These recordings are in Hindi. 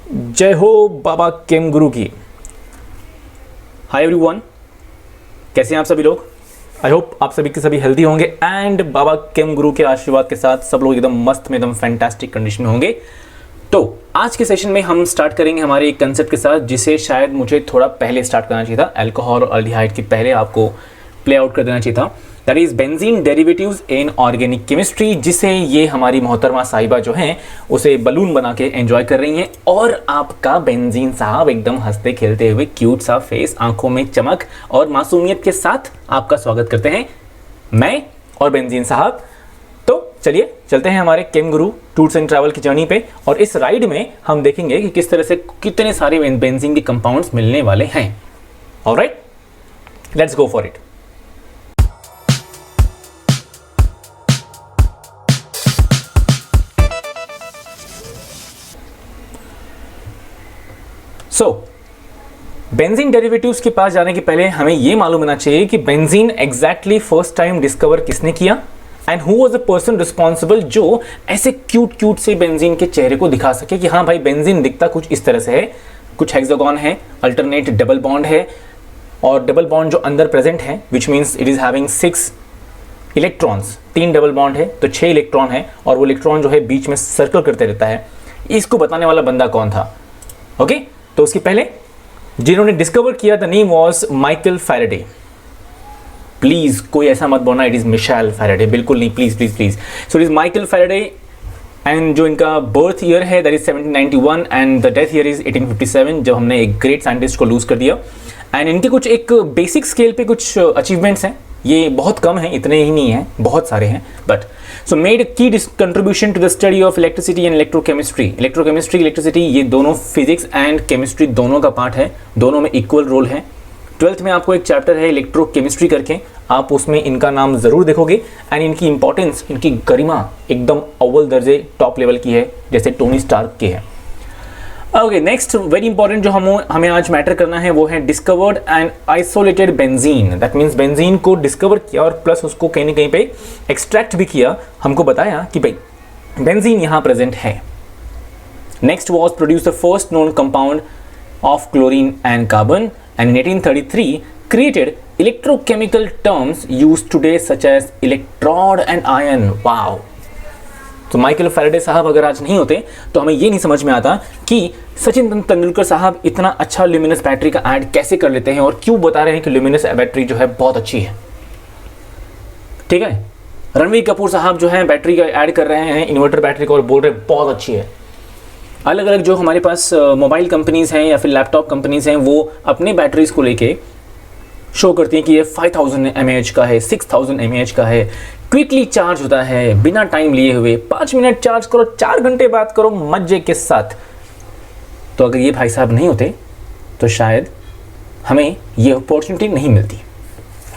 जय हो बाबा केम गुरु की। हाय एवरीवन, कैसे हैं आप सभी लोग। आई होप आप सभी के सभी हेल्दी होंगे एंड बाबा केम गुरु के आशीर्वाद के साथ सब लोग एकदम मस्त में एकदम फैंटास्टिक कंडीशन में होंगे। तो आज के सेशन में हम स्टार्ट करेंगे हमारे एक कंसेप्ट के साथ जिसे शायद मुझे थोड़ा पहले स्टार्ट करना चाहिए था, अल्कोहल और अल्डिहाइड के पहले आपको प्ले आउट कर देना चाहिए था। That is benzene derivatives in organic chemistry, जिसे ये हमारी मोहतरमा साहिबा जो हैं उसे बलून बना के एंजॉय कर रही हैं और आपका बेंजीन साहब एकदम हंसते खेलते हुए क्यूट सा फेस, आंखों में चमक और मासूमियत के साथ आपका स्वागत करते हैं, मैं और बेंजीन साहब। तो चलिए चलते हैं हमारे केम गुरु टूर्स एंड ट्रैवल की जर्नी पे और इस राइड में हम देखेंगे कि किस तरह से कितने सारे बेंजीन के कंपाउंड्स मिलने वाले हैं। Alright, let's go for it. So benzene derivatives के पास जाने के पहले हमें यह मालूम होना चाहिए कि benzene exactly first time discover किसने किया and who was the person responsible जो ऐसे क्यूट से बेंजीन के चेहरे को दिखा सके कि हाँ भाई बेंजीन दिखता कुछ इस तरह से है, कुछ हेक्सागोन है, अल्टरनेट डबल बॉन्ड है और डबल बॉन्ड जो अंदर प्रेजेंट है which means it is having 6 electrons, 3 double bond है तो 6 इलेक्ट्रॉन है और वो इलेक्ट्रॉन जो है बीच में सर्कल करते रहता है। इसको बताने वाला बंदा कौन था? ओके, तो उसके पहले जिन्होंने डिस्कवर किया the name was Michael Faraday. Please कोई ऐसा मत बोलना इट इज मिशेल फैराडे, बिल्कुल नहीं, please please please. So it is Michael Faraday and जो इनका बर्थ ईयर है that is 1791 and the death year is 1857, जब हमने एक ग्रेट साइंटिस्ट को लूज कर दिया। एंड इनके कुछ एक बेसिक स्केल पे कुछ अचीवमेंट्स हैं, ये बहुत कम हैं, इतने ही नहीं हैं, बहुत सारे हैं, but so made key contribution to the study of electricity and electrochemistry. Electrochemistry, electricity ये दोनों फिजिक्स एंड केमिस्ट्री दोनों का पार्ट है, दोनों में इक्वल रोल है। 12th में आपको एक चैप्टर है इलेक्ट्रोकेमिस्ट्री करके, आप उसमें इनका नाम जरूर देखोगे एंड इनकी इंपॉर्टेंस, इनकी गरिमा एकदम अव्वल दर्जे टॉप लेवल की है जैसे टोनी स्टार्क की है। ओके, नेक्स्ट वेरी इंपॉर्टेंट जो हमें आज मैटर करना है वो है discovered and isolated benzene. That means benzene को डिस्कवर किया और प्लस उसको कहीं ना कहीं पे एक्सट्रैक्ट भी किया, हमको बताया कि भाई बेंजीन यहाँ प्रेजेंट है। Next was produce the first known compound of chlorine and carbon and in 1833 created electrochemical terms used today such as electrode and ion. Wow! तो माइकल फैराडे साहब अगर आज नहीं होते तो हमें ये नहीं समझ में आता कि सचिन तेंदुलकर साहब इतना अच्छा ल्यूमिनस बैटरी का ऐड कैसे कर लेते हैं और क्यों बता रहे हैं कि ल्यूमिनस बैटरी जो है बहुत अच्छी है। ठीक है, रणवीर कपूर साहब जो है बैटरी का ऐड कर रहे हैं इन्वर्टर बैटरी को और बोल रहे हैं बहुत अच्छी है। अलग अलग जो हमारे पास मोबाइल कंपनीज हैं या फिर लैपटॉप कंपनीज हैं वो अपने बैटरीज को लेके शो करती हैं कि ये 5000 mAh का है, 6000 mAh का है, क्विकली चार्ज होता है बिना टाइम लिए हुए, 5 मिनट चार्ज करो, 4 घंटे बात करो मजे के साथ। तो अगर ये भाई साहब नहीं होते तो शायद हमें ये अपॉर्चुनिटी नहीं मिलती,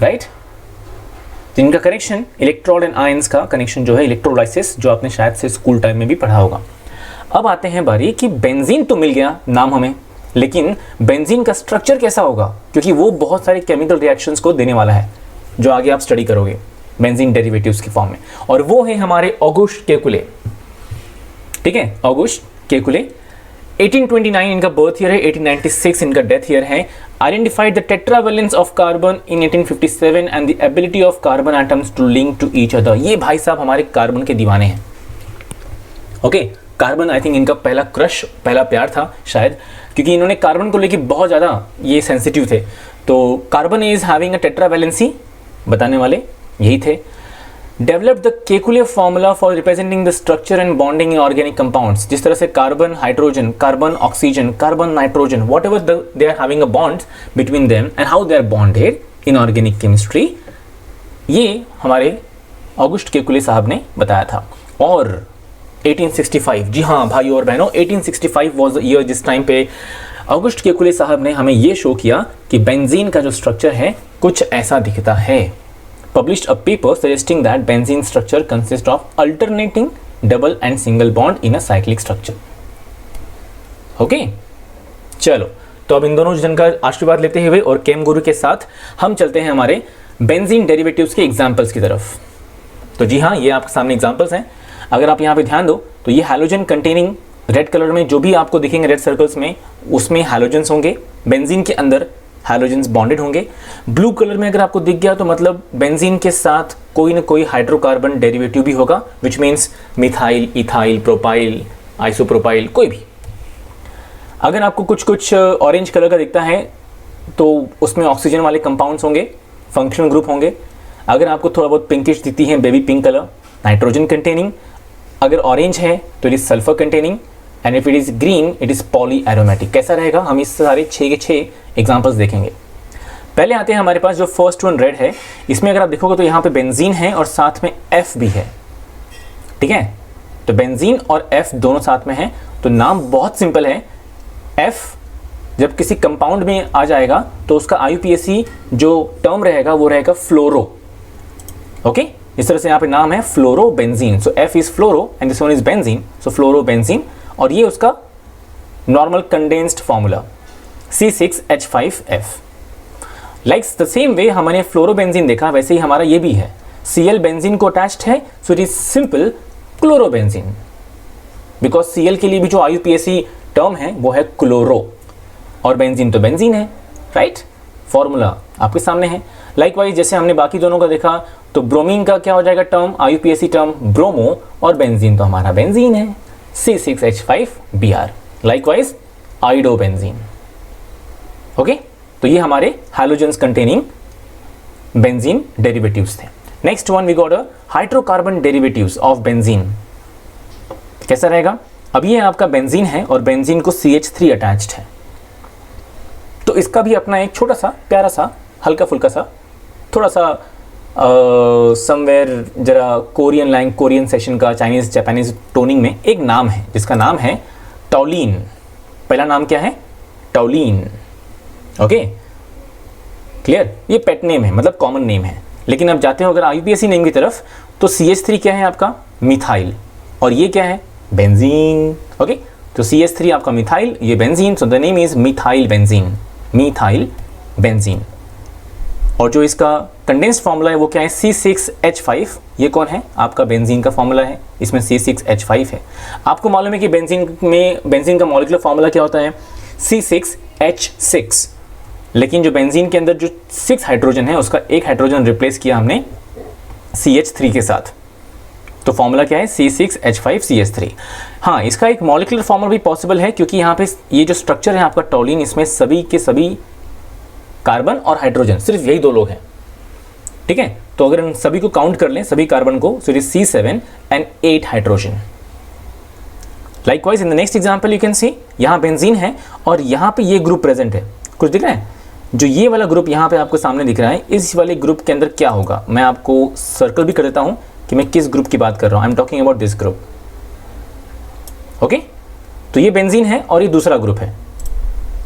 राइट? तो इनका कनेक्शन इलेक्ट्रोड एंड आयंस का कनेक्शन जो है इलेक्ट्रोलाइसिस, जो आपने शायद से स्कूल टाइम में भी पढ़ा होगा। अब आते हैं बारी कि बेंजीन तो मिल गया नाम हमें, लेकिन बेंजीन का स्ट्रक्चर कैसा होगा, क्योंकि वो बहुत सारे केमिकल रिएक्शंस को देने वाला है जो आगे आप स्टडी करोगे बेंजीन डेरिवेटिव्स की फॉर्म में, और वो है हमारे ऑगस्ट केकुले। ठीक है, ऑगस्ट केकुले 1829 इनका बर्थ ईयर है, 1896 इनका डेथ ईयर है। Identified the tetravalence of carbon in 1857 and the ability of carbon atoms to link to each other. ये भाई साहब हमारे कार्बन के दीवाने हैं। ओके, कार्बन आई थिंक इनका पहला क्रश, पहला प्यार था शायद, क्योंकि इन्होंने कार्बन को लेके बहुत ज़्यादा ये सेंसिटिव थे। तो carbon is having a tetravalency बताने वाले यही थे। Develop the Kekule formula for representing the structure and bonding in organic compounds. जिस तरह से carbon hydrogen, carbon oxygen, carbon nitrogen, whatever they are having a bonds between them and how they are bonded in organic chemistry, ये हमारे ऑगस्ट केकुले साहब ने बताया था। और 1865, जी हाँ भाइयों और बहनों, 1865 वाज द ईयर जिस टाइम पे ऑगस्ट केकुले साहब ने हमें ये शो किया कि बेंजीन का जो स्ट्रक्चर है कुछ ऐसा दिखता है। Published a paper suggesting that benzene structure consists of alternating double and single bond in a cyclic structure. Okay? चलो, तो अब इन दोनों जन का आशीर्वाद लेते हुए और केम गुरु के साथ हम चलते हैं हमारे बेंजीन डेरिवेटिव्स के एग्जांपल्स की तरफ। तो जी हाँ, ये आपके सामने एग्जांपल्स हैं। अगर आप यहाँ पे ध्यान दो तो ये हैलोजन कंटेनिंग रेड कलर में जो भी आपको दिखेंगे रेड सर्कल्स में, उसमें हैलोजेंस होंगे, बेंजीन के अंदर हैलोजेंस बॉन्डेड होंगे। ब्लू कलर में अगर आपको दिख गया तो मतलब बेंजीन के साथ कोई ना कोई हाइड्रोकार्बन डेरिवेटिव भी होगा, which means methyl, ethyl, propyl, isopropyl, कोई भी। अगर आपको कुछ कुछ ऑरेंज कलर का दिखता है तो उसमें ऑक्सीजन वाले कंपाउंड्स होंगे, फंक्शनल ग्रुप होंगे। अगर आपको थोड़ा बहुत पिंकिश दिखती है, baby pink colour, nitrogen containing. अगर ऑरेंज है तो it is sulphur containing, and if it is green it is poly aromatic. कैसा रहेगा, हम इस सारे 6 के 6 एग्जांपल्स देखेंगे। पहले आते हैं हमारे पास जो फर्स्ट वन रेड है, इसमें अगर आप देखोगे तो यहाँ पे बेंजीन है और साथ में F भी है, ठीक है। तो बेंजीन और F दोनों साथ में है, तो नाम बहुत सिंपल है। F जब किसी कंपाउंड में आ जाएगा तो उसका IUPAC जो टर्म रहेगा वो रहेगा फ्लोरो, ओके। इस तरह से यहाँ पे नाम है fluorobenzene. So F is fluoro and this one is benzene, so fluorobenzene. और ये उसका normal condensed formula C6H5F। Likes the same way हमने फ्लोरोबेंजीन देखा, वैसे ही हमारा ये भी है। Cl बेंजीन को अटैच्ड है, सो it is simple chlorobenzene, because Cl के लिए भी जो IUPAC टर्म है वो है क्लोरो, और बेंजीन तो बेंजीन है, राइट। फॉर्मूला आपके सामने है। लाइकवाइज जैसे हमने बाकी दोनों का देखा, तो ब्रोमीन का क्या हो जाएगा टर्म, IUPAC टर्म ब्रोमो, और बेंजीन तो हमारा बेंजीन है, C6H5Br। Likewise iodobenzene, okay. तो ये हमारे हैलोजेंस कंटेनिंग बेंजीन डेरिवेटिव्स थे। Next one we got a hydrocarbon derivatives of benzene. कैसा रहेगा, अब ये आपका बेंजीन है और बेंजीन को CH3 अटैच्ड है, तो इसका भी अपना एक छोटा सा प्यारा सा हल्का फुल्का सा थोड़ा सा समवेयर जरा कोरियन सेशन का चाइनीज जापानीज टोनिंग में एक नाम है, जिसका नाम है टॉलीन। पहला नाम क्या है, टॉलीन, ओके, क्लियर। ये पेट नेम है, मतलब कॉमन नेम है। लेकिन अब जाते हो अगर IUPAC नेम की तरफ, तो CH3 क्या है आपका, मिथाइल, और ये क्या है, बेंजीन, ओके। तो CH3 आपका मिथाइल, ये benzene, so the name is methyl benzene, methyl benzene. और जो इसका कंडेंस्ड फॉर्मूला है वो क्या है, C6H5। ये कौन है, आपका बेंजीन का फॉर्मूला है, इसमें C6H5 है। आपको मालूम है कि बेंजीन का मॉलिक्यूलर फॉर्मूला क्या होता है, C6H6। लेकिन जो बेंजीन के अंदर जो 6 हाइड्रोजन है, उसका एक हाइड्रोजन रिप्लेस किया हमने CH3 के साथ, तो फॉर्मूला क्या है, C6H5CH3। हाँ, इसका एक मॉलिक्यूलर फॉर्मूला भी पॉसिबल है, क्योंकि यहाँ पे ये जो स्ट्रक्चर है आपका टॉलीन, इसमें सभी के सभी कार्बन और हाइड्रोजन, सिर्फ यही 2 लोग हैं, ठीक है। तो अगर इन सभी को काउंट कर लें, सभी कार्बन को, सो it is C7 and 8 hydrogen. Likewise in the next example you can सी, यहाँ बेंजीन है और यहाँ पे ये ग्रुप प्रेजेंट है, कुछ दिख रहा है। जो ये वाला ग्रुप यहाँ पे आपको सामने दिख रहा है, इस वाले ग्रुप के अंदर क्या होगा, मैं आपको सर्कल भी कर देता हूँ कि मैं किस ग्रुप की बात कर रहा हूँ। I am talking about this group, okay. तो ये बेंजीन है और ये दूसरा ग्रुप है,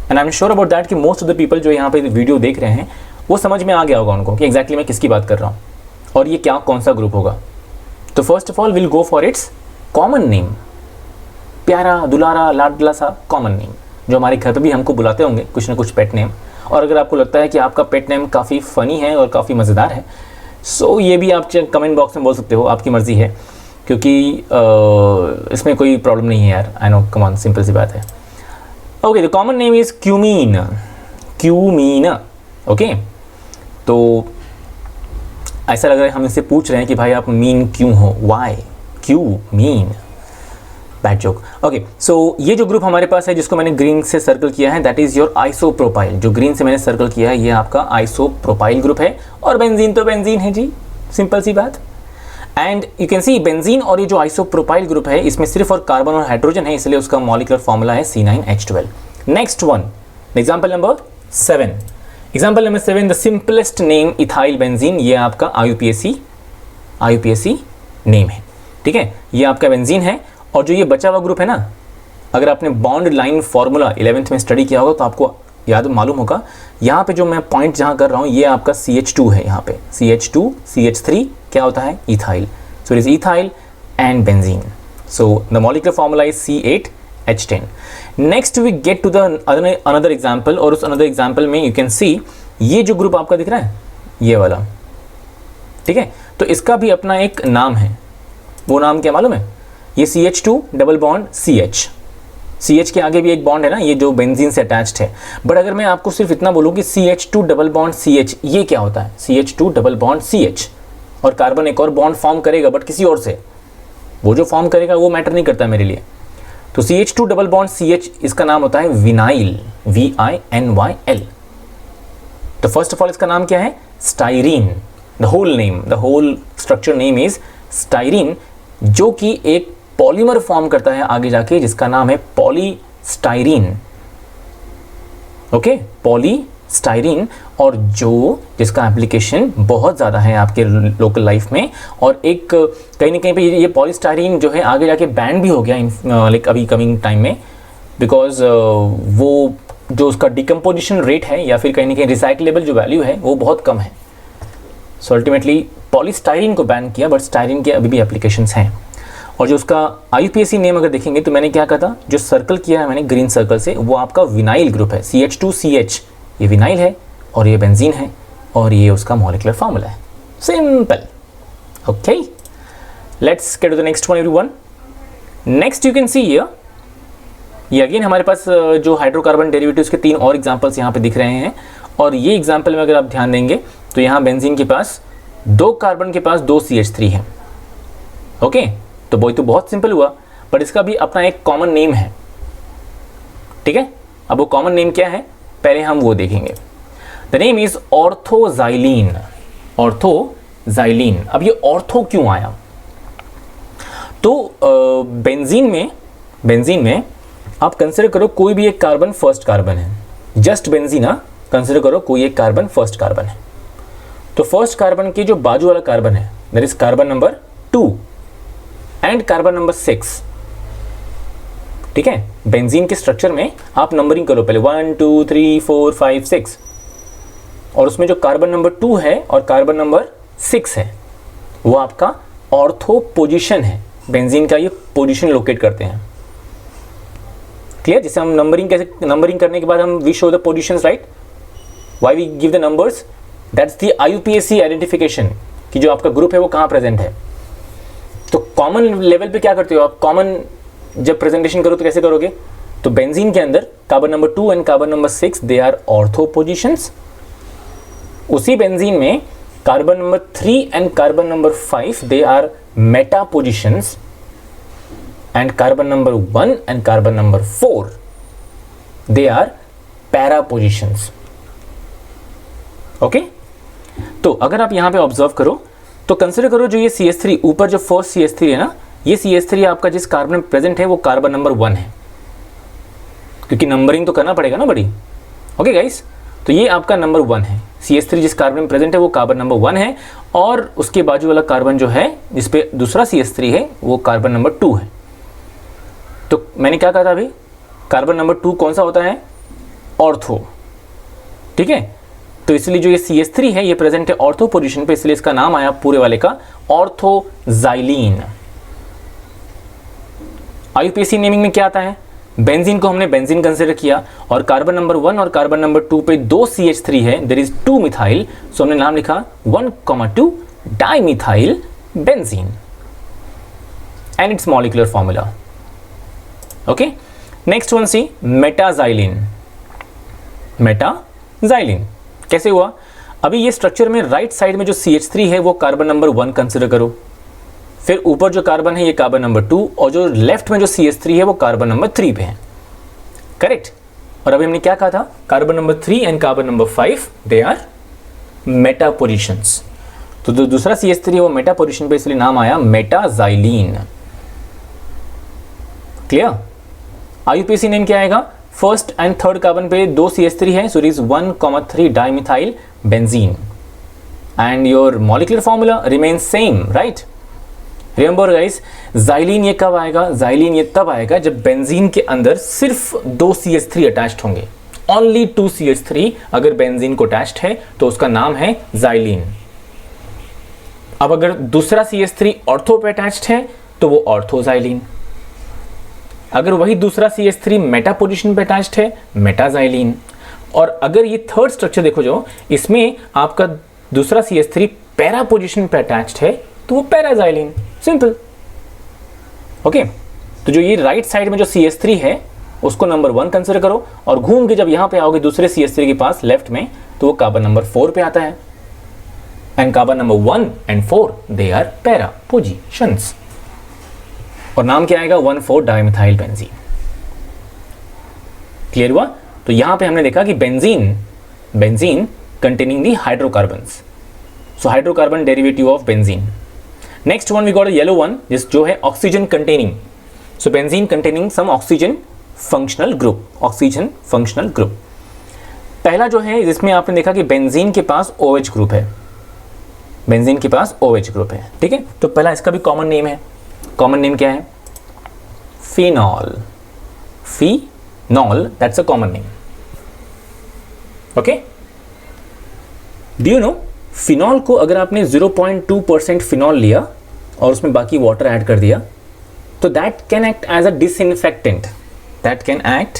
and I am sure about that कि मोस्ट ऑफ द पीपल जो यहाँ पे वीडियो देख रहे हैं वो समझ में आ गया होगा उनको कि एग्जैक्टली मैं किसकी बात कर रहा हूँ और ये क्या कौन सा ग्रुप होगा। तो first of all will go for its common name, प्यारा दुलारा लाडला सा कॉमन नेम, जो हमारे घर पे भी हमको बुलाते होंगे कुछ ना कुछ पेट नेम। और अगर आपको लगता है कि आपका पेट नेम काफ़ी फ़नी है और काफ़ी मज़ेदार है, सो ये भी आप कमेंट बॉक्स में बोल सकते हो, आपकी मर्ज़ी है, क्योंकि इसमें कोई प्रॉब्लम नहीं है यार। I know, come on, simple सी बात है। Okay, the common name is cumene, cumene, okay. तो ऐसा लग रहा है हम इससे पूछ रहे हैं कि भाई आप मीन क्यों हो, why, Q mean, bad joke. Okay, so ये जो ग्रुप हमारे पास है जिसको मैंने ग्रीन से सर्कल किया है, दैट इज योर आइसोप्रोपाइल। जो ग्रीन से मैंने सर्कल किया है ये आपका आइसोप्रोपाइल ग्रुप है, और बेंजीन तो बेंजीन है जी, सिंपल सी बात। And you can C benzene और ये जो आइसोप्रोपाइल ग्रुप है इसमें सिर्फ और कार्बन और हाइड्रोजन है, इसलिए उसका मॉलिक्यूलर फॉर्मूला है C9H12। Next one, example number 7। Example number 7, the simplest name ethyl benzene. ये आपका IUPAC नेम है, ठीक है। ये आपका बेंजीन है, और जो ये बचा हुआ ग्रुप है ना, अगर आपने बॉन्ड लाइन फार्मूला 11th में स्टडी किया होगा तो आपको याद मालूम होगा। यहाँ पे जो मैं पॉइंट जहाँ कर रहा हूँ ये आपका CH2 है, यहाँ पे CH2 CH3 क्या होता है, ethyl. So it is ethyl and benzene, so the molecular formula is C8H10। Next we get to the another example, और उस अनदर एग्जाम्पल में यू कैन सी ये जो ग्रुप आपका दिख रहा है ये वाला, ठीक है। तो इसका भी अपना एक नाम है, वो नाम क्या मालूम है, ये CH2 double bond CH, CH के आगे भी एक बॉन्ड है ना, ये जो बेंजीन से अटैच्ड है। बट अगर मैं आपको सिर्फ इतना बोलूँ कि CH2 डबल बॉन्ड CH, ये क्या होता है? CH2 डबल बॉन्ड CH, और कार्बन एक और बॉन्ड फॉर्म करेगा बट किसी और से, वो जो फॉर्म करेगा वो मैटर नहीं करता मेरे लिए। तो CH2 डबल बॉन्ड CH, इसका नाम होता है विनाइल, VINYL। तो फर्स्ट ऑफ ऑल इसका नाम क्या है? Styrene. The whole name, the whole structure name is styrene, जो कि एक पॉलीमर फॉर्म करता है आगे जाके, जिसका नाम है पॉलीस्टाइरीन। ओके, पॉलीस्टाइरीन, और जिसका एप्लीकेशन बहुत ज़्यादा है आपके लोकल लाइफ में, और एक कहीं ना कहीं पे ये पॉलीस्टाइरीन जो है आगे जाके बैन भी हो गया लाइक अभी कमिंग टाइम में, बिकॉज वो जो उसका डिकम्पोजिशन रेट है या फिर कहीं ना कहीं रिसाइकलेबल जो वैल्यू है वो बहुत कम है। सो अल्टीमेटली पॉलीस्टाइरीन को बैन किया, बट स्टाइरीन के अभी भी एप्लीकेशंस हैं। और जो उसका IUPAC नेम अगर देखेंगे तो मैंने क्या कहा था, जो सर्कल किया है मैंने ग्रीन सर्कल से, वो आपका विनाइल ग्रुप है। CH2CH ये विनाइल है, और ये बेंजीन है, और ये उसका मॉलिक्यूलर फार्मूला है। Simple. Okay, let's get to the next one everyone. Next you can see here, ये अगेन हमारे पास जो हाइड्रोकार्बन डेरिवेटिव्स के 3 और एग्जांपल्स यहाँ पे दिख रहे हैं। और ये एग्जांपल में अगर आप ध्यान देंगे तो यहाँ बेंजीन के पास 2 कार्बन के पास 2 CH3 है। ओके, तो वो तो बहुत सिंपल हुआ, बट इसका भी अपना एक कॉमन नेम है। ठीक है, अब वो कॉमन नेम क्या है पहले हम वो देखेंगे। The name is orthoxylene. Orthoxylene. अब ये ऑर्थो क्यों आया? तो बेंजीन में आप कंसिडर करो कोई भी एक कार्बन फर्स्ट कार्बन है, जस्ट बेंजीन, कंसिडर करो कोई एक कार्बन फर्स्ट कार्बन है। तो फर्स्ट कार्बन के जो बाजू वाला कार्बन है, that is carbon number 2 and carbon number 6। ठीक है, बेंजीन के स्ट्रक्चर में आप नंबरिंग करो पहले 1 2 3 4 5 6, और उसमें जो कार्बन नंबर 2 है और कार्बन नंबर 6 है वो आपका ऑर्थो पोजीशन है। बेंजीन का ये पोजीशन लोकेट करते हैं। क्लियर? जैसे हम नंबरिंग करने के बाद हम we show the positions, right? Why we give the numbers, that's the IUPAC identification कि जो आपका ग्रुप है वो कहाँ प्रेजेंट है। तो कॉमन लेवल पे क्या करते हो आप? कॉमन जब प्रेजेंटेशन करो तो कैसे करोगे? तो बेंजीन के अंदर carbon number 2 and carbon number 6 they are ortho positions. उसी बेंजीन में carbon number 3 and carbon number 5 they are meta positions, and carbon number 1 and carbon number 4 they are para positions. Okay, तो अगर आप यहां पे ऑब्जर्व करो तो कंसिडर करो जो ये CH3 ऊपर जो फर्स्ट CH3 है ना, ये CH3 आपका जिस कार्बन में प्रेजेंट है वो कार्बन नंबर 1 है, क्योंकि नंबरिंग तो करना पड़ेगा ना बड़ी। ओके गाइस, तो ये आपका नंबर 1 है। CH3 जिस कार्बन में प्रेजेंट है वो कार्बन नंबर 1 है, और उसके बाजू वाला कार्बन जो है जिसपे दूसरा CH3 है वो कार्बन नंबर 2 है। तो मैंने क्या कहा था अभी, कार्बन नंबर 2 कौन सा होता है? ऑर्थो। ठीक है, तो इसलिए जो ये CH3 है ये प्रेजेंट है ऑर्थो पोजीशन पे, इसलिए इसका नाम आया पूरे वाले का ऑर्थोजाइलीन। IUPAC नेमिंग में क्या आता है? बेंजीन को हमने बेंजीन कंसिडर किया, और कार्बन नंबर 1 और कार्बन नंबर 2 पे 2 CH3 है, देयर इज 2 मिथाइल, सो हमने नाम लिखा 1,2 dimethyl benzene and its molecular formula. Okay, next one see metaxylene. Metaxylene कैसे हुआ? अभी ये स्ट्रक्चर में राइट साइड में जो CH3 है वो कार्बन नंबर 1 कंसिडर करो, फिर ऊपर जो कार्बन है ये कार्बन नंबर 2, और जो लेफ्ट में जो CH3 है वो कार्बन नंबर 3 पे है। करेक्ट? और अभी हमने क्या कहा था? Carbon number 3 and carbon number 5 they are meta positions. तो जो दूसरा CH3 है वो मेटा पोजीशन पे, इसलिए नाम आया मेटाजाइलीन। क्लियर? IUPAC नेम क्या आएगा? फर्स्ट एंड थर्ड कार्बन पे 2 CH3 है, सो it is 1,3 dimethyl benzene, and your molecular formula remains same, right? Remember guys, xylene ये कब आएगा? जाइलीन ये तब आएगा जब बेंजीन के अंदर सिर्फ 2 CH3 अटैच्ड होंगे। ओनली 2 CH3 अगर बेंजीन को अटैच्ड है तो उसका नाम है जाइलीन। अब अगर दूसरा CH3 ऑर्थो पे अटैच्ड है तो वो ऑर्थोजाइलीन। अगर वही दूसरा CH3 मेटा पोजीशन पे अटैच्ड है, मेटाजाइलीन। और अगर ये थर्ड स्ट्रक्चर देखो जो इसमें आपका दूसरा CH3 पैरा पोजीशन पे अटैच्ड है तो वो पैराजाइलीन। सिंपल। ओके, तो जो ये राइट साइड में जो CH3 है उसको नंबर 1 कंसिडर करो, और घूम के जब यहाँ पे आओगे दूसरे CH3 के पास लेफ्ट में, तो वो कार्बन नंबर 4 पे आता है। And carbon number 1 and 4 they are para positions, और नाम क्या आएगा 1,4 डाइमिथाइल बेंजीन। क्लियर हुआ? तो यहां पे हमने देखा कि benzene containing the hydrocarbons, so hydrocarbon derivative of benzene. Next one we got a yellow one, जिस जो है oxygen containing, so benzene containing some oxygen functional group. पहला जो है जिसमें आपने देखा कि बेंजीन के पास OH ग्रुप है, ठीक है। तो पहला इसका भी कॉमन नेम है, कॉमन नेम क्या है? Phenol, that's a common name. Okay, do you know phenol को अगर आपने 0.2% फिनॉल लिया और उसमें बाकी वाटर ऐड कर दिया, तो that can act as a disinfectant, that can act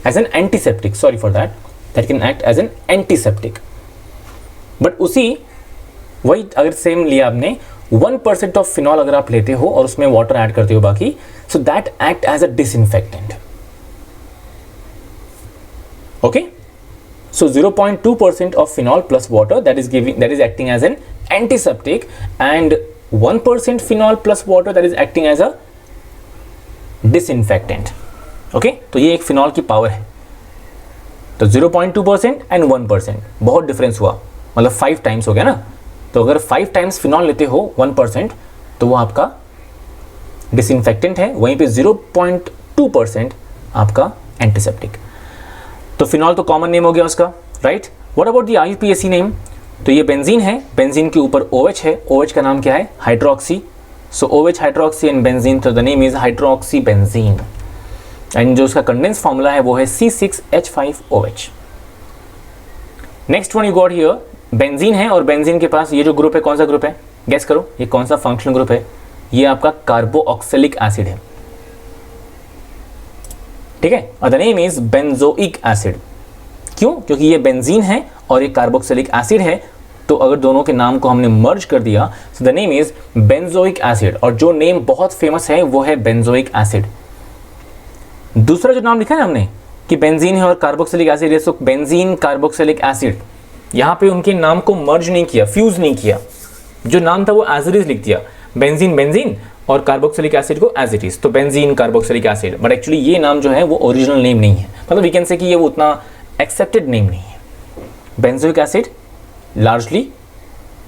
as an antiseptic, sorry for that can act as an antiseptic. But वही अगर सेम लिया आपने 1% ऑफ फिनॉल अगर आप लेते हो और उसमें वाटर ऐड करते हो बाकी, so that act as a disinfectant. Okay, so 0.2% of phenol plus water that is acting as an antiseptic, and 1% phenol plus water that is acting as a disinfectant. Okay, तो ये एक फिनॉल की पावर है। तो 0.2% एंड 1%, बहुत डिफरेंस हुआ, मतलब 5 टाइम्स हो गया ना। तो अगर 5 टाइम्स फिनॉल लेते हो 1%, तो वो आपका डिसइंफेक्टेंट है, वहीं पे 0.2% आपका एंटीसेप्टिक। तो फिनॉल तो कॉमन नेम हो गया उसका, right. What about the IUPAC name? तो ये बेंजीन है, बेंजीन के ऊपर OH है, OH का नाम क्या है? Hydroxy. So OH hydroxy and benzene, तो the name is hydroxy benzene. And जो उसका कंडेंस फॉर्मूला है वो है C6H5OH। Next one you got here, benzene है और बेंजीन के पास ये जो ग्रुप है, कौन सा ग्रुप है? गेस करो, ये कौन सा फंक्शनल ग्रुप है? ये आपका कार्बोक्सिलिक एसिड है, ठीक है। और the name is benzoic acid. क्यों? क्योंकि ये बेंजीन है और ये कार्बोक्सिलिक एसिड है, तो अगर दोनों के नाम को हमने मर्ज कर दिया, so the name is benzoic acid. और जो नेम बहुत फेमस है वो है बेंजोइक एसिड। दूसरा जो नाम लिखा है ना हमने कि बेंजीन है और कार्बोक्सिलिक एसिड है, सो बेंजीन कार्बोक्सिलिक एसिड, यहाँ पे उनके नाम को मर्ज नहीं किया, फ्यूज नहीं किया, जो नाम था वो एज इट इज लिख दिया, बेंजीन और कार्बोक्सिलिक एसिड को एज इट इज, तो benzene carboxylic acid. But actually ये नाम जो है वो ओरिजिनल नेम नहीं है, मतलब वी कैन से कि ये वो उतना एक्सेप्टेड नेम नहीं है। बेंजोइक एसिड लार्जली,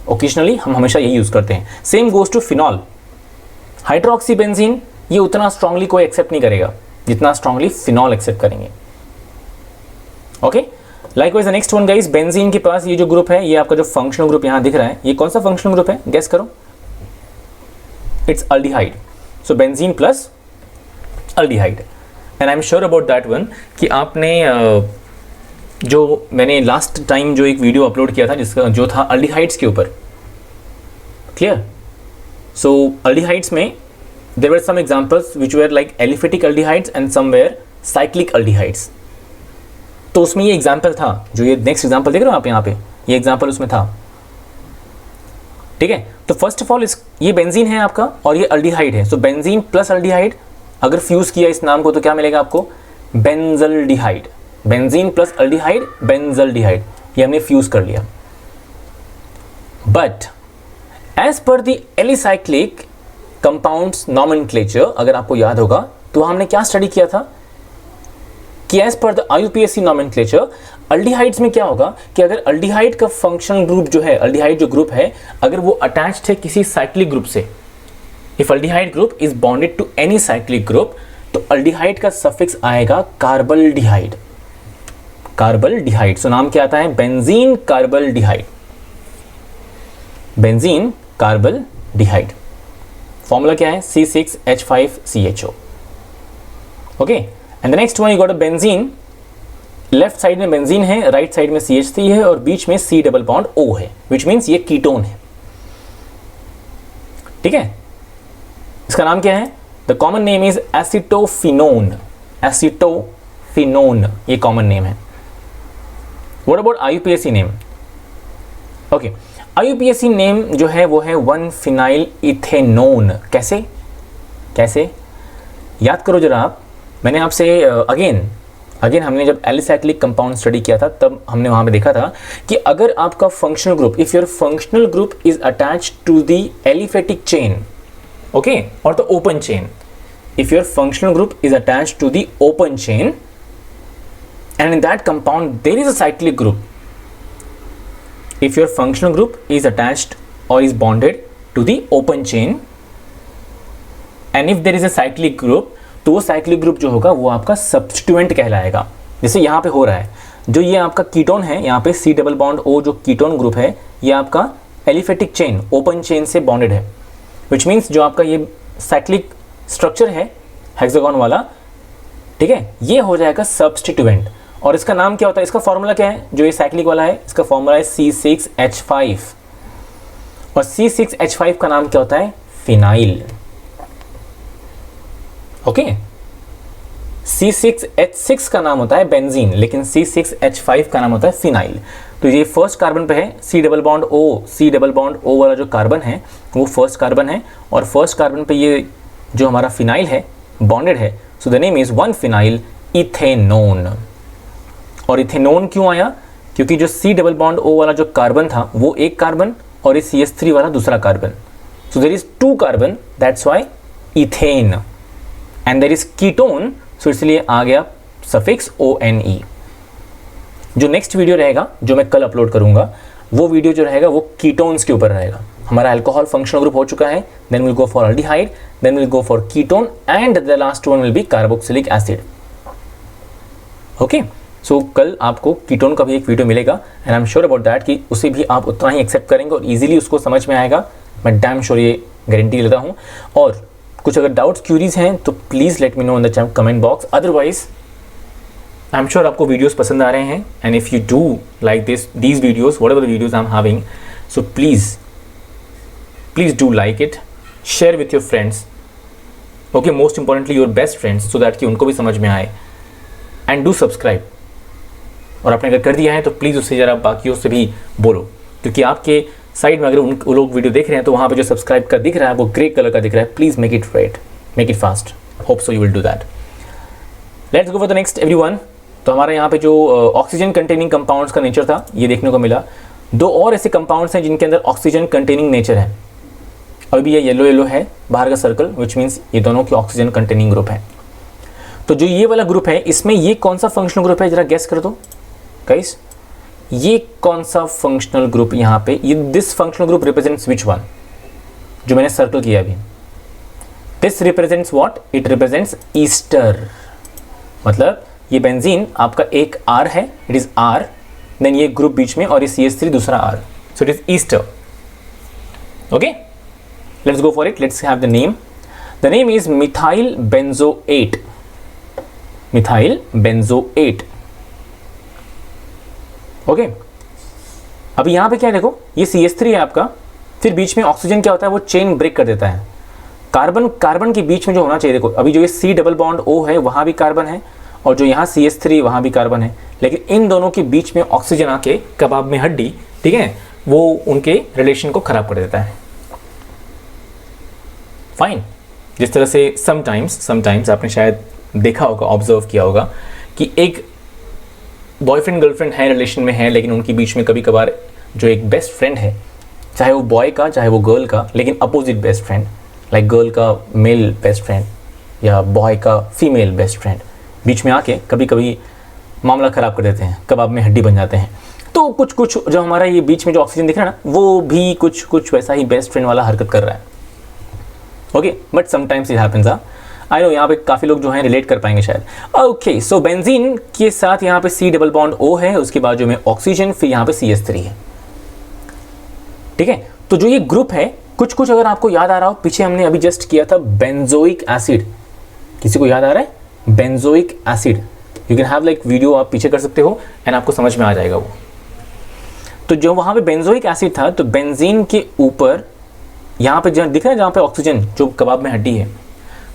ओकेजनली हम हमेशा यही यूज करते हैं। Same goes to phenol. Hydroxy benzene ये उतना स्ट्रांगली कोई एक्सेप्ट नहीं करेगा जितना स्ट्रांगली फिनॉल एक्सेप्ट करेंगे। Okay, likewise the next one guys, benzene के पास ये जो ग्रुप है, ये आपका जो फंक्शनल ग्रुप यहाँ दिख रहा है, ये कौन सा फंक्शनल ग्रुप है? गेस करो। It's aldehyde. So benzene plus aldehyde. And I'm sure about that one कि आपने जो मैंने लास्ट टाइम जो एक वीडियो अपलोड किया था जिसका जो था अल्डिहाइड्स के ऊपर, क्लियर। सो अल्डिहाइड्स में there were some examples which were like aliphatic aldehydes and some were cyclic aldehydes. तो उसमें ये एग्जाम्पल था, जो ये नेक्स्ट एग्जाम्पल देख रहे हो आप यहाँ पे, ये एग्जाम्पल उसमें था, ठीक है। तो फर्स्ट ऑफ ऑल ये बेंजीन है आपका और ये अल्डिहाइड है। सो बेंजीन प्लस अल्डिहाइड अगर फ्यूज किया इस नाम को तो क्या मिलेगा आपको? Benzaldehyde. Benzene plus aldehyde benzaldehyde, ये हमने फ्यूज कर लिया। But as per the alicyclic compounds nomenclature, अगर आपको याद होगा तो हमने क्या स्टडी किया था कि as per the IUPAC nomenclature aldehydes में क्या होगा कि अगर अल्डिहाइड का फंक्शनल ग्रुप जो है, अल्डिहाइड जो ग्रुप है, अगर वो अटैच्ड है किसी साइक्लिक ग्रुप से, if aldehyde group is bonded to any cyclic group, तो अल्डिहाइड का सफिक्स आएगा कार्बल्डिहाइड। कार्बल्डिहाइड, सो नाम क्या आता है? Benzene carbaldehyde. Benzene carbaldehyde, formula क्या है? C6H5CHO। Okay, and the next one you got a benzene. Left side में बेंजीन है, राइट साइड में CH3 है और बीच में C डबल बॉन्ड O है, विच मीन्स ये कीटोन है, ठीक है। इसका नाम क्या है? The common name is acetophenone. Acetophenone ये कॉमन नेम है। What about IUPAC name? Okay, IUPAC name जो है वो है 1-phenyl इथेनोन। कैसे याद करो जरा आप, मैंने आपसे अगेन हमने जब एलिसाइक्लिक कंपाउंड स्टडी किया था तब हमने वहाँ पे देखा था कि अगर आपका functional group, if your functional group is attached to the aliphatic chain, okay, और the open chain, if your functional group is attached to the open chain and in that compound there is a cyclic group, if your functional group is attached or is bonded to the open chain and if there is a cyclic group, तो वो cyclic group जो होगा वो आपका substituent कहलाएगा। जैसे यहाँ पे हो रहा है, जो ये आपका कीटोन है, यहाँ पे C डबल बॉन्ड O जो कीटोन ग्रुप है, ये आपका एलिफेटिक चेन, ओपन चेन से बॉन्डेड है, विच मीन्स जो आपका ये साइक्लिक स्ट्रक्चर है हेक्सागोन वाला, ठीक है, ये हो जाएगा सब्स्टिट्यूएंट। और इसका नाम क्या होता है, इसका फॉर्मूला क्या है, जो ये साइक्लिक वाला है इसका फॉर्मूला है C6H5 और C6H5 का नाम क्या होता है, फिनाइल। ओके, C6H6 का नाम होता है बेंजीन, लेकिन C6H5 का नाम होता है फिनाइल। तो ये फर्स्ट कार्बन पे है, C डबल बॉन्ड O वाला जो कार्बन है वो फर्स्ट कार्बन है, और फर्स्ट कार्बन पे ये जो हमारा फिनाइल है बॉन्डेड है, so the name is 1-phenyl इथेनोन। और इथेनोन क्यों आया, क्योंकि जो C डबल बॉन्ड O वाला जो कार्बन था वो एक कार्बन और ये CH3 वाला दूसरा carbon, so there is 2 carbon, that's why ethane, and there is ketone, so इसलिए आ गया सफिक्स ONE। जो नेक्स्ट वीडियो रहेगा जो मैं कल अपलोड करूंगा, वो वीडियो जो रहेगा वो कीटोन्स के ऊपर रहेगा। हमारा अल्कोहल फंक्शनल ग्रुप हो चुका है, then will go for aldehyde, then will go for ketone and the last one will be carboxylic acid. Okay, so कल आपको कीटोन का भी एक वीडियो मिलेगा and I am sure about that कि उसे भी आप उतना ही एक्सेप्ट करेंगे और इजीली उसको समझ में आएगा, मैं डैम श्योर ये गारंटी लेता हूँ। और कुछ अगर डाउट्स क्यूरीज हैं तो please let me know in the comment box, otherwise I am sure आपको वीडियोस पसंद आ रहे हैं, and if you do like these videos, whatever the videos I am having, so please do like it, share with your friends, okay, most importantly your best friends, so that कि उनको भी समझ में आए, and do subscribe। और आपने अगर कर दिया है तो प्लीज़ उससे ज़रा बाकियों से भी बोलो, क्योंकि आपके साइड में अगर वो लोग वीडियो देख रहे हैं तो वहाँ पे जो सब्सक्राइब का दिख रहा है वो ग्रे कलर का दिख रहा है, please make it red, make it fast, hope so you will do that. Let's go for the next everyone. तो हमारे यहाँ पे जो ऑक्सीजन कंटेनिंग कंपाउंड्स का नेचर था ये देखने को मिला। 2 और ऐसे कंपाउंड्स हैं जिनके अंदर ऑक्सीजन कंटेनिंग नेचर है। अभी ये येलो है बाहर का सर्कल, विच मीन्स ये दोनों की ऑक्सीजन कंटेनिंग ग्रुप है। तो जो ये वाला ग्रुप है इसमें ये कौन सा फंक्शनल ग्रुप है, जरा गेस कर दो गाइस, ये कौन सा फंक्शनल ग्रुप यहाँ पे, ये this functional group represents which one, जो मैंने सर्कल किया अभी, this represents what, it represents Easter. मतलब ये बेंजीन आपका एक R है, इट इज R, देन ये ग्रुप बीच में और ये CH3 दूसरा R, so it is Easter. Okay, let's go for it, let's have the name. The name is methyl benzoate, methyl benzoate। Okay, अभी यहाँ पे क्या है देखो, ये CH3 है आपका, फिर बीच में ऑक्सीजन क्या होता है वो चेन ब्रेक कर देता है, कार्बन के बीच में जो होना चाहिए, देखो अभी जो ये C डबल बॉन्ड O है वहाँ भी कार्बन है और जो यहाँ CH3 वहाँ भी कार्बन है, लेकिन इन दोनों के बीच में ऑक्सीजन आके कबाब में हड्डी, ठीक है, वो उनके रिलेशन को खराब कर देता है। फाइन, जिस तरह से समटाइम्स आपने शायद देखा होगा, ऑब्जर्व किया होगा कि एक बॉयफ्रेंड गर्लफ्रेंड है, रिलेशन में है, लेकिन उनके बीच में कभी कभार जो एक बेस्ट फ्रेंड है, चाहे वो बॉय का चाहे वो गर्ल का, लेकिन opposite best friend, like girl का मेल बेस्ट फ्रेंड या बॉय का फीमेल बेस्ट फ्रेंड, बीच में आके कभी कभी मामला ख़राब कर देते हैं, कबाब में हड्डी बन जाते हैं। तो कुछ जो हमारा ये बीच में जो ऑक्सीजन दिख रहा है ना, वो भी कुछ वैसा ही बेस्ट फ्रेंड वाला हरकत कर रहा है। Okay, but sometimes it happens. I know यहाँ पे काफ़ी लोग जो हैं रिलेट कर पाएंगे शायद। ओके, सो बेंजीन के साथ यहाँ पे C डबल बॉन्ड O है, उसके बाद जो में ऑक्सीजन, फिर यहाँ पे CH3 है। ठीक है, तो जो ये ग्रुप है, कुछ अगर आपको याद आ रहा हो, पीछे हमने अभी जस्ट किया था बेंजोइक एसिड, किसी को याद आ रहा है benzoic acid, you can have like video, आप पीछे कर सकते हो एंड आपको समझ में आ जाएगा वो। तो जो वहाँ पे बेंजोइक एसिड था, तो बेंजीन के ऊपर यहाँ पे जहाँ दिख रहा है, जहाँ पे ऑक्सीजन जो कबाब में हड्डी है,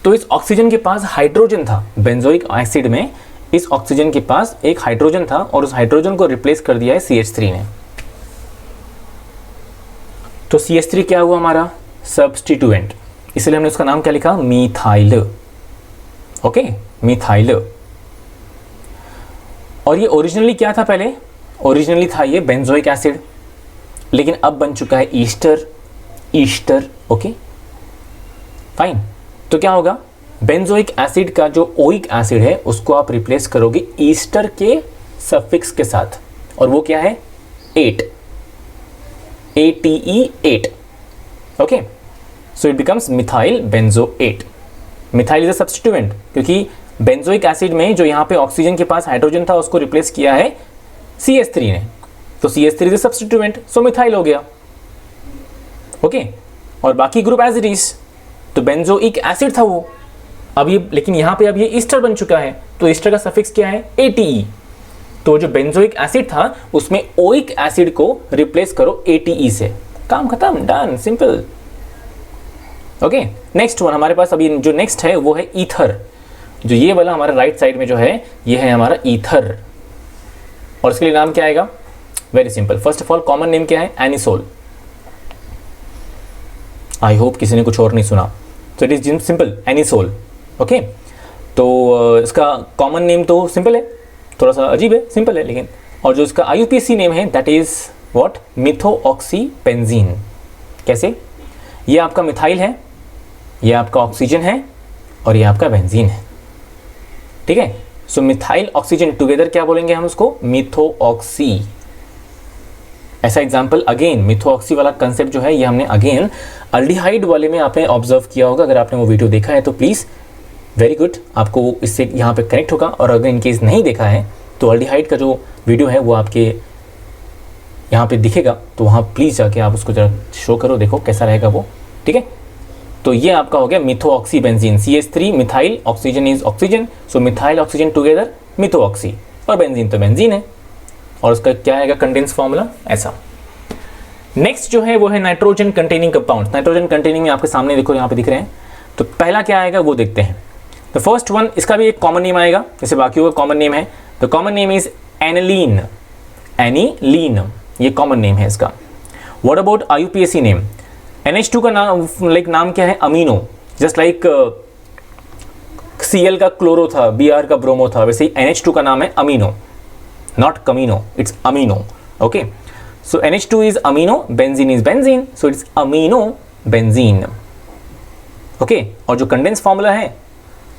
तो इस ऑक्सीजन के पास हाइड्रोजन था, बेंजोइक एसिड में इस ऑक्सीजन के पास एक हाइड्रोजन था और उस हाइड्रोजन को रिप्लेस कर दिया है CH3 ने। तो CH3 क्या हुआ हमारा, सब्स्टिट्यूएंट, इसलिए हमने उसका नाम क्या लिखा, मीथाइल। Okay, methyl. और ये ओरिजिनली क्या था पहले? ओरिजिनली था ये बेंजोइक एसिड, लेकिन अब बन चुका है ईस्टर। Easter, okay fine. तो क्या होगा, बेंजोइक एसिड का जो ओइक एसिड है उसको आप रिप्लेस करोगे ईस्टर के सफिक्स के साथ, और वो क्या है? 8, ATE 8, okay. So it becomes methyl benzoate. Methyl is a substituent, क्योंकि बेंजोइक एसिड में जो यहाँ पे ऑक्सीजन के पास हाइड्रोजन था उसको रिप्लेस किया है CH3 ने, तो CH3 is a substituent, so methyl हो गया, ओके। और बाकी ग्रुप एज इट इज, तो बेंजोइक एसिड था वो, अब ये, लेकिन यहाँ पे अब ये ईस्टर बन चुका है, तो ईस्टर का सफिक्स क्या है? ATE। तो जो बेंजोइक एसिड था उसमें ओइक एसिड को रिप्लेस करो ATE से, काम खत्म, done, simple, okay. Next one हमारे पास अभी जो नेक्स्ट है वो है ईथर। जो ये वाला हमारा राइट साइड में जो है ये है हमारा ईथर, और इसके लिए नाम क्या आएगा? Very simple. First of all common name क्या है? एनिसोल। आई होप किसी ने कुछ और नहीं सुना, तो it is simple, anisole, okay. तो इसका कॉमन नेम तो सिंपल है, थोड़ा सा अजीब है, सिंपल है लेकिन, और जो इसका IUPAC नेम है दैट इज व्हाट? मिथोऑक्सीबेंजीन। कैसे? ये आपका मिथाइल है, ये आपका ऑक्सीजन है, और ये आपका बेंजीन है, ठीक है। सो मिथाइल ऑक्सीजन टुगेदर क्या बोलेंगे हम उसको? मिथोऑक्सी। ऐसा एग्जाम्पल अगेन मिथोऑक्सी वाला कंसेप्ट जो है ये हमने अगेन अल्डिहाइड वाले में आपने ऑब्जर्व किया होगा। अगर आपने वो वीडियो देखा है तो प्लीज़ वेरी गुड, आपको इससे यहाँ पे कनेक्ट होगा। और अगर इनकेस नहीं देखा है तो अल्डिहाइड का जो वीडियो है वो आपके यहाँ पे दिखेगा, तो वहाँ प्लीज़ जाके आप उसको जरा शो करो, देखो कैसा रहेगा वो, ठीक है। तो ये आपका हो गया methoxybenzene. CH3 methyl, oxygen is oxygen, so methyl oxygen together methoxy, और बेंजीन तो बेंजीन है, और उसका क्या आएगा कंडेंस फॉर्मूला ऐसा। नेक्स्ट जो है वो है nitrogen containing compound. Nitrogen containing में आपके सामने देखो यहाँ पे दिख रहे हैं, तो पहला क्या आएगा वो देखते हैं। द फर्स्ट वन, इसका भी एक कॉमन नेम आएगा जैसे बाकियों का कॉमन नेम है, the common name is aniline. Aniline ये कॉमन नेम है इसका। What about IUPAC name? NH2 का नाम नाम क्या है? अमीनो। जस्ट लाइक Cl का क्लोरो था, Br का ब्रोमो था, वैसे ही NH2 का नाम है अमीनो, नॉट कमीनो, it's amino, okay. So NH2 is amino, benzene is benzene, so it's amino benzene, okay. और जो कंडेंस फॉर्मूला है,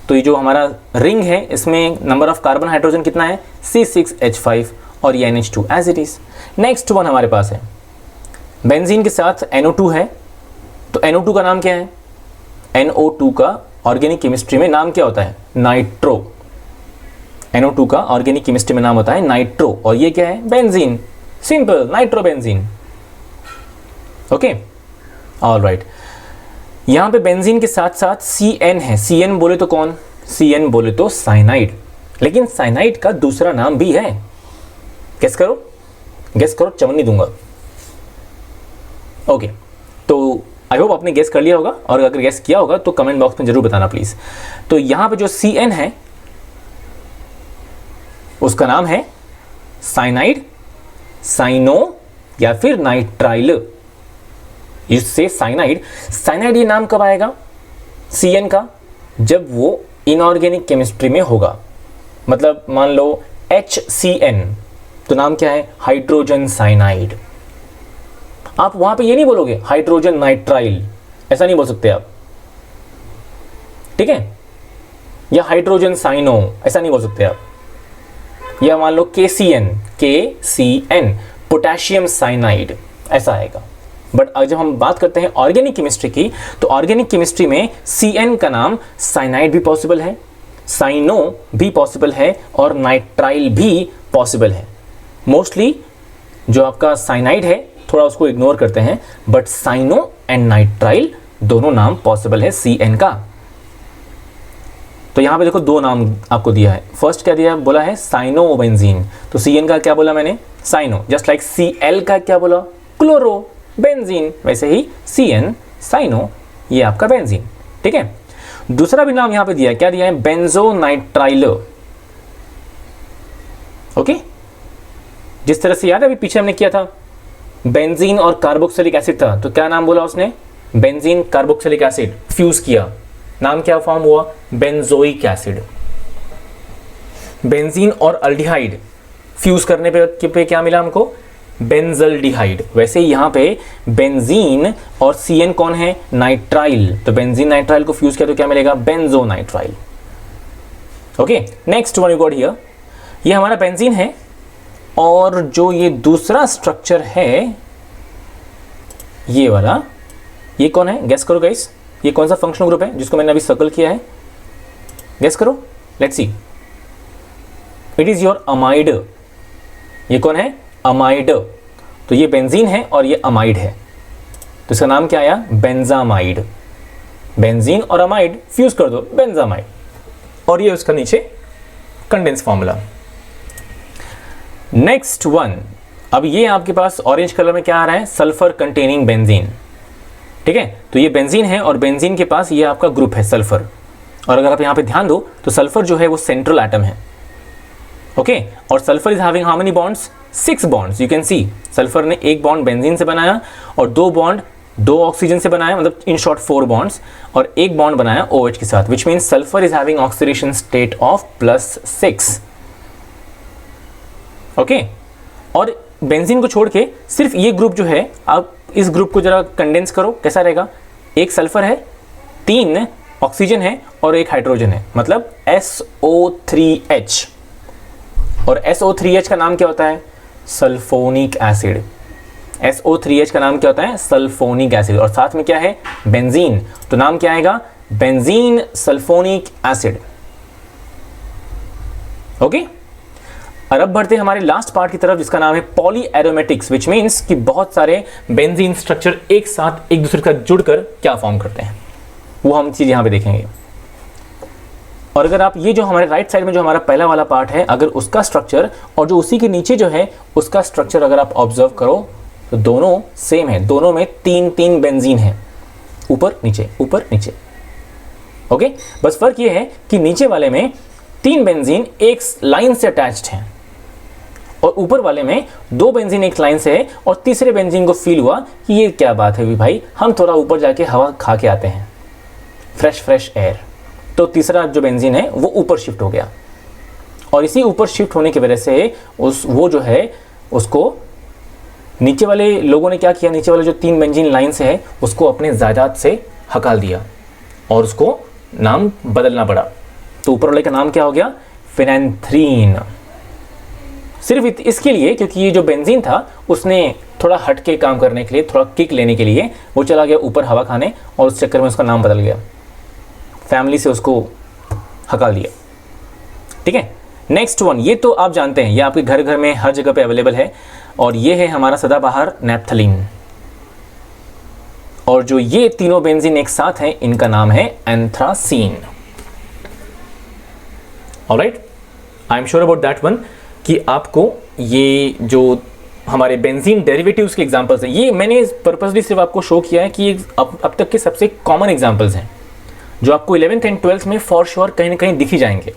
तो ये जो हमारा रिंग है इसमें नंबर ऑफ कार्बन हाइड्रोजन कितना है? C6H5, और ये NH2 as it is. Next one हमारे पास है बेंजीन के साथ NO2 है, तो NO2 का नाम क्या है? NO2 का ऑर्गेनिक केमिस्ट्री में नाम क्या होता है? नाइट्रो। NO2 का ऑर्गेनिक केमिस्ट्री में नाम होता है नाइट्रो, और ये क्या है? Benzene, simple, nitrobenzene, okay, alright. यहां पे बेंजीन के साथ साथ CN है। CN बोले तो कौन? CN बोले तो साइनाइड, लेकिन साइनाइड का दूसरा नाम भी है, गेस करो, गेस करो, चवन्नी दूंगा, ओके। तो आई होप आपने गेस कर लिया होगा, और अगर गेस किया होगा तो कमेंट बॉक्स में जरूर बताना प्लीज। तो यहां पे जो CN है उसका नाम है साइनाइड, साइनो, या फिर नाइट्राइल। इससे साइनाइड, साइनाइड ये नाम कब आएगा CN का? जब वो इनऑर्गेनिक केमिस्ट्री में होगा। मतलब मान लो HCN, तो नाम क्या है? Hydrogen cyanide. आप वहां पे ये नहीं बोलोगे हाइड्रोजन नाइट्राइल, ऐसा नहीं बोल सकते आप, ठीक है। या हाइड्रोजन साइनो, ऐसा नहीं बोल सकते आप। या मान लो KCN, पोटेशियम साइनाइड, ऐसा आएगा। बट जब हम बात करते हैं ऑर्गेनिक केमिस्ट्री की, तो ऑर्गेनिक केमिस्ट्री में CN का नाम साइनाइड भी पॉसिबल है, साइनो भी पॉसिबल है, और नाइट्राइल भी पॉसिबल है। मोस्टली जो आपका साइनाइड है थोड़ा उसको इग्नोर करते हैं, बट साइनो एंड नाइट्राइल दोनों नाम पॉसिबल है CN का। तो यहां पे देखो दो नाम आपको दिया है। फर्स्ट क्या दिया, बोला है साइनोबेंजीन, तो CN का क्या बोला मैंने? साइनो। जस्ट लाइक Cl का क्या बोला? क्लोरो बेंजीन, वैसे ही CN साइनो, ये आपका बेंजीन, ठीक है। दूसरा भी नाम यहां पे दिया है, क्या दिया है? बेंजोनाइट्राइल, ओके। जिस तरह से याद है अभी पीछे हमने किया था, बेंजीन और कार्बोक्सिलिक एसिड था, तो क्या नाम बोला उसने? बेंजीन कार्बोक्सिलिक एसिड, फ्यूज किया, नाम क्या फॉर्म हुआ? Benzoic acid. बेंजीन और अल्डिहाइड फ्यूज करने पे क्या मिला हमको? बेंजल्डिहाइड। वैसे ही यहाँ पे बेंजीन और CN कौन है? नाइट्राइल। तो बेंजीन नाइट्राइल को फ्यूज किया तो क्या मिलेगा? Benzonitrile. Okay, next one you got here, ये हमारा बेंजीन है और जो ये दूसरा स्ट्रक्चर है ये वाला, ये कौन है? गेस करो गाइस, ये कौन सा फंक्शनल ग्रुप है जिसको मैंने अभी सर्कल किया है? गेस करो, let's see. It is your amide. ये कौन है? अमाइड। तो ये बेंजीन है और ये अमाइड है, तो इसका नाम क्या आया? बेंजामाइड। बेंजीन और अमाइड फ्यूज कर दो, बेंजामाइड। और ये उसका नीचे कंडेंस फॉर्मूला। नेक्स्ट वन, अब ये आपके पास ऑरेंज कलर में क्या आ रहा है? Sulphur containing benzene. ठीक है, तो ये बेंजीन है और बेंजीन के पास ये आपका ग्रुप है सल्फर। और अगर आप यहाँ पे ध्यान दो तो सल्फर जो है वो सेंट्रल एटम है। ओके, और sulphur is having how many bonds? 6 bonds. You can see sulphur ने एक बॉन्ड बेंजीन से बनाया और 2 बॉन्ड 2 ऑक्सीजन से बनाया, मतलब इन शॉर्ट 4 बॉन्ड्स, और एक बॉन्ड बनाया OH के साथ, which means sulphur is having oxidation state of +6। Okay, और बेंजीन को छोड़ के सिर्फ ये ग्रुप जो है, आप इस ग्रुप को जरा कंडेंस करो, कैसा रहेगा? एक सल्फर है, 3 ऑक्सीजन है और एक हाइड्रोजन है, मतलब SO3H। और SO3H का नाम क्या होता है? Sulphonic acid. SO3H का नाम क्या होता है? Sulphonic acid. और साथ में क्या है? बेंजीन। तो नाम क्या आएगा? Benzene sulphonic acid. ओके, और अब बढ़ते हैं हमारे लास्ट पार्ट की तरफ, जिसका नाम है पॉली एरोमेटिक्स, विच मीन्स कि बहुत सारे बेंजीन स्ट्रक्चर एक साथ एक दूसरे के साथ जुड़कर क्या फॉर्म करते हैं, वो हम चीज यहां पे देखेंगे। और अगर आप ये जो हमारे राइट साइड में जो हमारा पहला वाला पार्ट है, अगर उसका स्ट्रक्चर और जो उसी के नीचे जो है उसका स्ट्रक्चर अगर आप ऑब्जर्व करो तो दोनों सेम है, दोनों में 3 बेंजीन है, ऊपर नीचे ऊपर नीचे। ओके, बस फर्क ये है कि नीचे वाले में 3 बेंजीन एक लाइन से अटैच्ड हैं और ऊपर वाले में 2 बेंजीन एक लाइन से है, और तीसरे बेंजीन को फील हुआ कि ये क्या बात है भाई, हम थोड़ा ऊपर जाके हवा खा के आते हैं, फ्रेश एयर। तो तीसरा जो बेंजीन है वो ऊपर शिफ्ट हो गया, और इसी ऊपर शिफ्ट होने की वजह से वो जो है उसको नीचे वाले लोगों ने क्या किया, नीचे वाले जो 3 बेंजीन लाइन से है उसको अपने जायदाद से हकाल दिया और उसको नाम बदलना पड़ा। तो ऊपर वाले का नाम क्या हो गया? फिनेंथ्रीन। सिर्फ इसके लिए क्योंकि ये जो बेंजीन था उसने थोड़ा हट के काम करने के लिए, थोड़ा किक लेने के लिए वो चला गया ऊपर हवा खाने, और उस चक्कर में उसका नाम बदल गया, फैमिली से उसको हकाल दिया। ठीक है, नेक्स्ट वन, ये तो आप जानते हैं, ये आपके घर घर में हर जगह पे अवेलेबल है, और ये है हमारा सदाबहार नैप्थलीन। और जो ये तीनों बेंजीन एक साथ हैं इनका नाम है anthracene. Alright, I am sure about that one कि आपको ये जो हमारे बेंजीन डेरिवेटिव्स के एग्जांपल्स हैं, ये मैंने पर्पसली सिर्फ आपको शो किया है कि अब तक के सबसे कॉमन एग्जांपल्स हैं जो आपको 11th एंड 12th में फॉर श्योर कहीं ना कहीं दिख ही जाएंगे।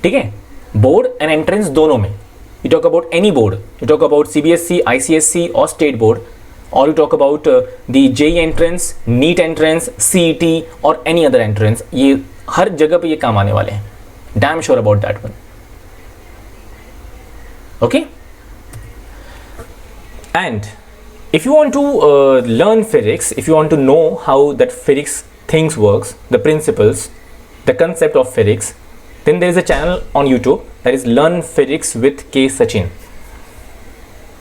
ठीक है, बोर्ड एंड एंट्रेंस दोनों में, you talk about any board, you talk about CBSE, ICSE और स्टेट बोर्ड, और you talk about the JEE entrance, NEET entrance, CET और एनी अदर एंट्रेंस, ये हर जगह पे ये काम आने वाले हैं। Damn sure about that one. Okay, and if you want to learn physics, if you want to know how that physics things works, the principles, the concept of physics, then there is a channel on YouTube that is Learn Physics with K Sachin.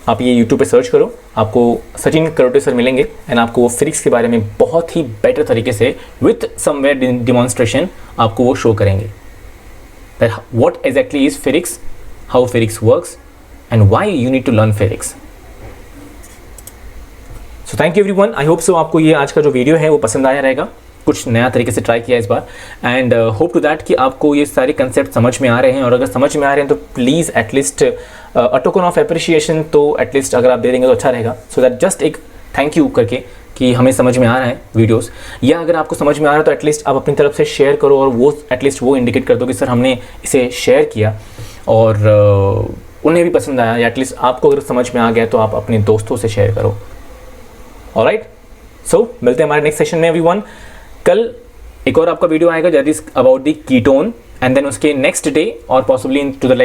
आप ये YouTube पे सर्च करो, आपको सचिन करोटे सर मिलेंगे एंड आपको वो फिजिक्स के बारे में बहुत ही बेटर तरीके से विथ समवेयर डिमॉन्स्ट्रेशन आपको वो शो करेंगे that what exactly is physics, how physics works and why you need to learn physics. So thank you everyone, I hope so आपको ये आज का जो वीडियो है वो पसंद आया रहेगा, कुछ नया तरीके से ट्राई किया इस बार, एंड होप टू दैट कि आपको ये सारे कंसेप्ट समझ में आ रहे हैं, और अगर समझ में आ रहे हैं तो please at least a token of appreciation तो एटलीस्ट अगर आप दे देंगे तो अच्छा रहेगा, सो दैट जस्ट एक थैंक यू करके कि हमें समझ में आ रहा है वीडियोस, या अगर आपको समझ में आ रहा है तो एटलीस्ट आप अपनी तरफ से शेयर करो और वो एटलीस्ट वो इंडिकेट कर दो कि सर हमने इसे शेयर किया और उन्हें भी पसंद आया, या एटलीस्ट आपको अगर समझ में आ गया तो आप अपने दोस्तों से शेयर करो। ऑलराइट, सो मिलते हैं हमारे नेक्स्ट सेशन में एवरीवन, कल एक और आपका वीडियो आएगा that is about the ketone, and then उसके next day or possibly into the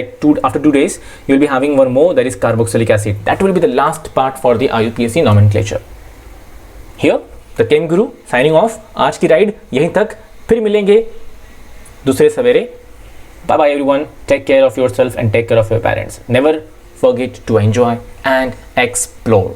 after 2 days you will be having one more, that is carboxylic acid. That will be the last part for the IUPAC nomenclature. Here the Chem Guru signing off. आज की राइड यहीं तक, फिर मिलेंगे दूसरे सवेरे. Bye bye everyone, take care of yourself and take care of your parents. Never forget to enjoy and explore.